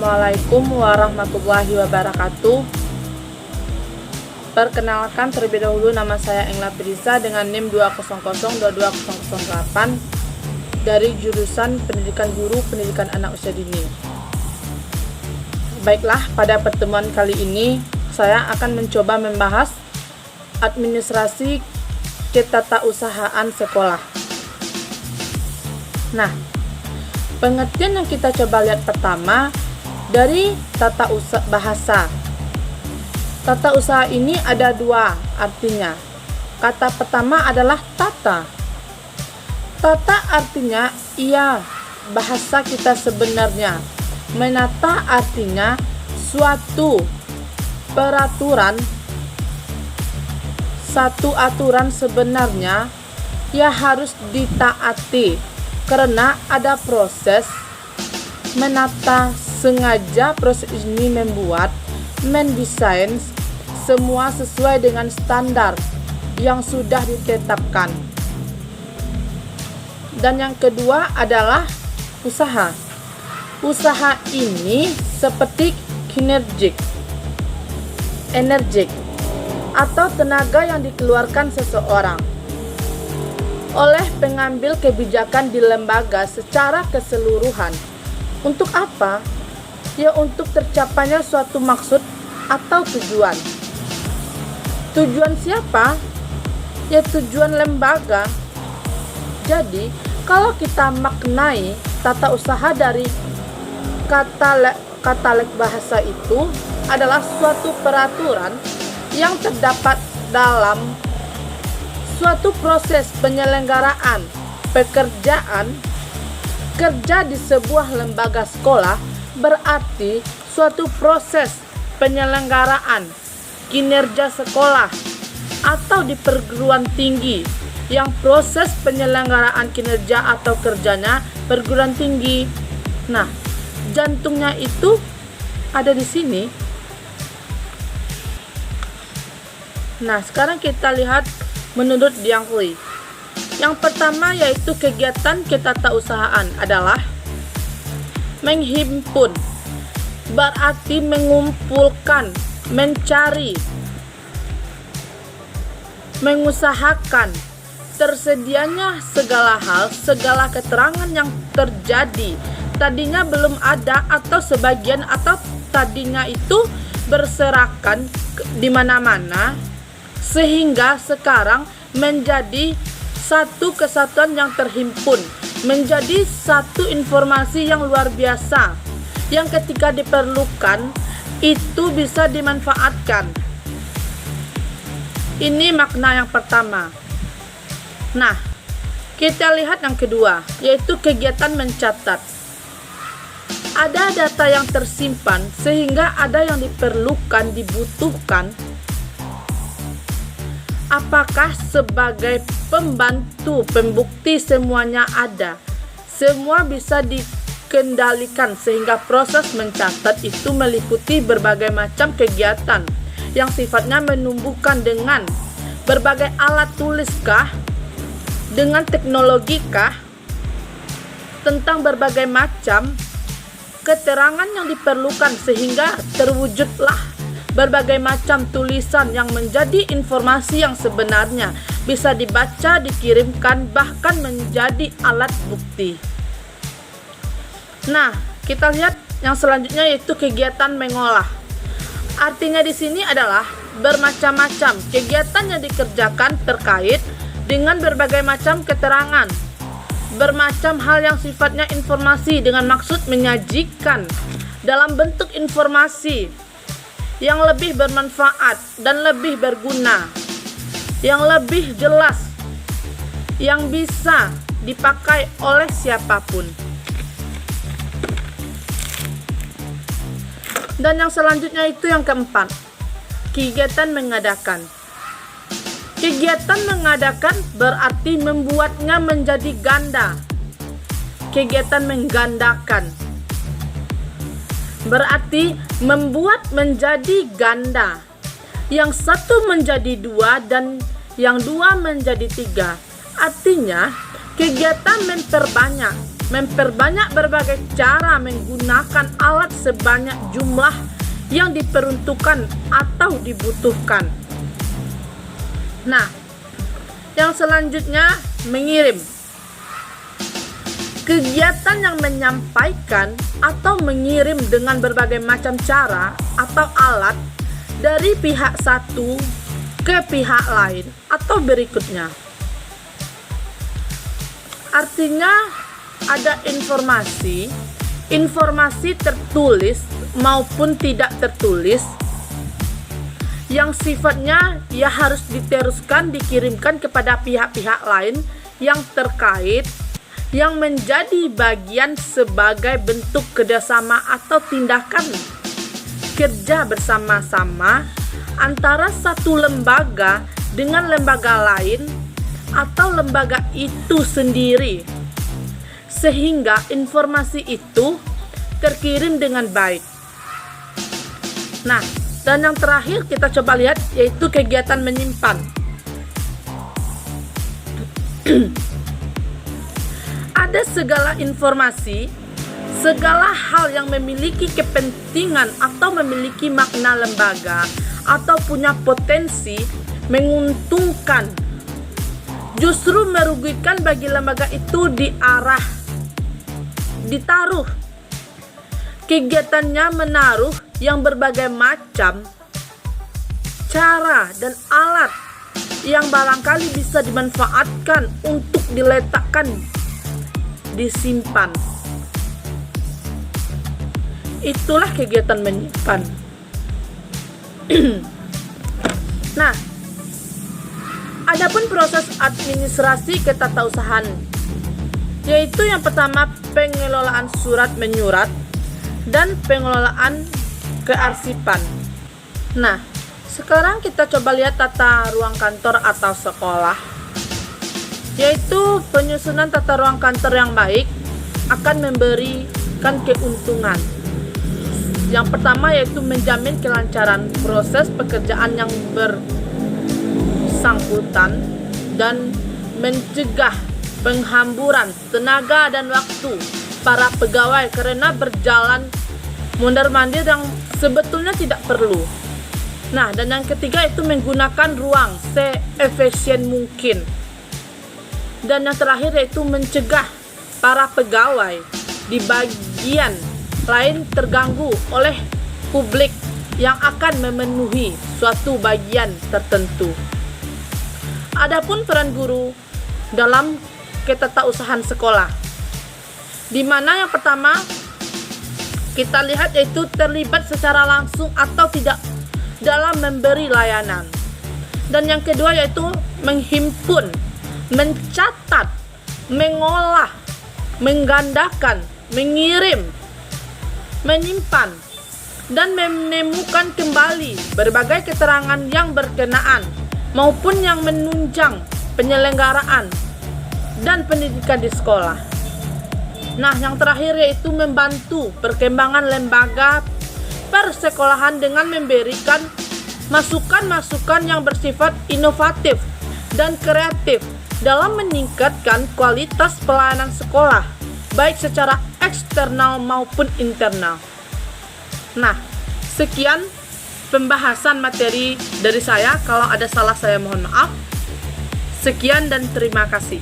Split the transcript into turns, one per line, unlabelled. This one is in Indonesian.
Assalamualaikum warahmatullahi wabarakatuh. Perkenalkan terlebih dahulu, nama saya Engla Priza dengan NIM 200222008 dari jurusan Pendidikan Guru Pendidikan Anak Usia Dini. Baiklah, pada pertemuan kali ini saya akan mencoba membahas administrasi ketatausahaan sekolah. Nah, pengertian yang kita coba lihat pertama dari tata usaha bahasa. Tata usaha ini ada dua artinya. Kata pertama adalah tata. Tata artinya bahasa kita sebenarnya. Menata artinya suatu peraturan, satu aturan sebenarnya harus ditaati. Karena ada proses menata, sengaja proses ini membuat, mendesain semua sesuai dengan standar yang sudah ditetapkan. Dan yang kedua adalah usaha. Usaha ini seperti energik atau tenaga yang dikeluarkan seseorang oleh pengambil kebijakan di lembaga secara keseluruhan. Untuk apa? Untuk tercapainya suatu maksud atau tujuan. Tujuan siapa? Tujuan lembaga. Jadi, kalau kita maknai tata usaha dari kata lek bahasa itu adalah suatu peraturan yang terdapat dalam suatu proses penyelenggaraan pekerjaan kerja di sebuah lembaga sekolah, berarti suatu proses penyelenggaraan kinerja sekolah, atau di perguruan tinggi yang proses penyelenggaraan kinerja atau kerjanya perguruan tinggi. Nah, jantungnya itu ada di sini. Nah, sekarang kita lihat menurut Diang Hui. Yang pertama yaitu kegiatan ketatausahaan adalah menghimpun, berarti mengumpulkan, mencari, mengusahakan tersedianya segala hal, segala keterangan yang terjadi tadinya belum ada atau sebagian, atau tadinya itu berserakan di mana-mana, sehingga sekarang menjadi satu kesatuan yang terhimpun, menjadi satu informasi yang luar biasa yang ketika diperlukan itu bisa dimanfaatkan. Ini makna yang pertama. Nah, kita lihat yang kedua, yaitu kegiatan mencatat. Ada data yang tersimpan sehingga ada yang diperlukan, dibutuhkan. Apakah sebagai pembantu, pembukti semuanya ada. Semua bisa dikendalikan sehingga proses mencatat itu meliputi berbagai macam kegiatan yang sifatnya menumbuhkan dengan berbagai alat tuliskah, dengan teknologikah, tentang berbagai macam keterangan yang diperlukan sehingga terwujudlah berbagai macam tulisan yang menjadi informasi yang sebenarnya bisa dibaca, dikirimkan, bahkan menjadi alat bukti. Nah, kita lihat yang selanjutnya yaitu kegiatan mengolah. Artinya di sini adalah bermacam-macam kegiatan yang dikerjakan terkait dengan berbagai macam keterangan, bermacam hal yang sifatnya informasi dengan maksud menyajikan dalam bentuk informasi yang lebih bermanfaat dan lebih berguna, yang lebih jelas, yang bisa dipakai oleh siapapun. Dan yang selanjutnya itu yang keempat, kegiatan mengadakan. Kegiatan mengadakan berarti membuatnya menjadi ganda. Kegiatan menggandakan berarti membuat menjadi ganda. Yang satu menjadi dua dan yang dua menjadi tiga. Artinya kegiatan memperbanyak, memperbanyak berbagai cara menggunakan alat sebanyak jumlah yang diperuntukkan atau dibutuhkan. Nah, yang selanjutnya mengirim. Kegiatan yang menyampaikan atau mengirim dengan berbagai macam cara atau alat dari pihak satu ke pihak lain atau berikutnya. Artinya ada informasi tertulis maupun tidak tertulis yang sifatnya ya harus diteruskan, dikirimkan kepada pihak-pihak lain yang terkait, yang menjadi bagian sebagai bentuk kerjasama atau tindakan kerja bersama-sama antara satu lembaga dengan lembaga lain atau lembaga itu sendiri, sehingga informasi itu terkirim dengan baik. Nah, dan yang terakhir kita coba lihat yaitu kegiatan menyimpan. Ada segala informasi, segala hal yang memiliki kepentingan atau memiliki makna lembaga atau punya potensi menguntungkan, justru merugikan bagi lembaga itu ditaruh. Kegiatannya menaruh yang berbagai macam cara dan alat yang barangkali bisa dimanfaatkan untuk diletakkan, disimpan. Itulah kegiatan menyimpan. Nah, adapun proses administrasi ketatausahaan, yaitu yang pertama pengelolaan surat menyurat dan pengelolaan kearsipan. Nah, sekarang kita coba lihat tata ruang kantor atau sekolah, yaitu penyusunan tata ruang kantor yang baik akan memberikan keuntungan. Yang pertama yaitu menjamin kelancaran proses pekerjaan yang bersangkutan dan mencegah penghamburan tenaga dan waktu para pegawai karena berjalan mondar-mandir yang sebetulnya tidak perlu. Nah, dan yang ketiga itu menggunakan ruang seefisien mungkin. Dan yang terakhir yaitu mencegah para pegawai di bagian lain terganggu oleh publik yang akan memenuhi suatu bagian tertentu. Adapun peran guru dalam ketatausahaan sekolah, di mana yang pertama kita lihat yaitu terlibat secara langsung atau tidak dalam memberi layanan. Dan yang kedua yaitu menghimpun, mencatat, mengolah, menggandakan, mengirim, menyimpan, dan menemukan kembali berbagai keterangan yang berkenaan maupun yang menunjang penyelenggaraan dan pendidikan di sekolah. Nah, yang terakhir yaitu membantu perkembangan lembaga persekolahan dengan memberikan masukan-masukan yang bersifat inovatif dan kreatif dalam meningkatkan kualitas pelayanan sekolah, baik secara eksternal maupun internal. Nah, sekian pembahasan materi dari saya. Kalau ada salah saya mohon maaf. Sekian dan terima kasih.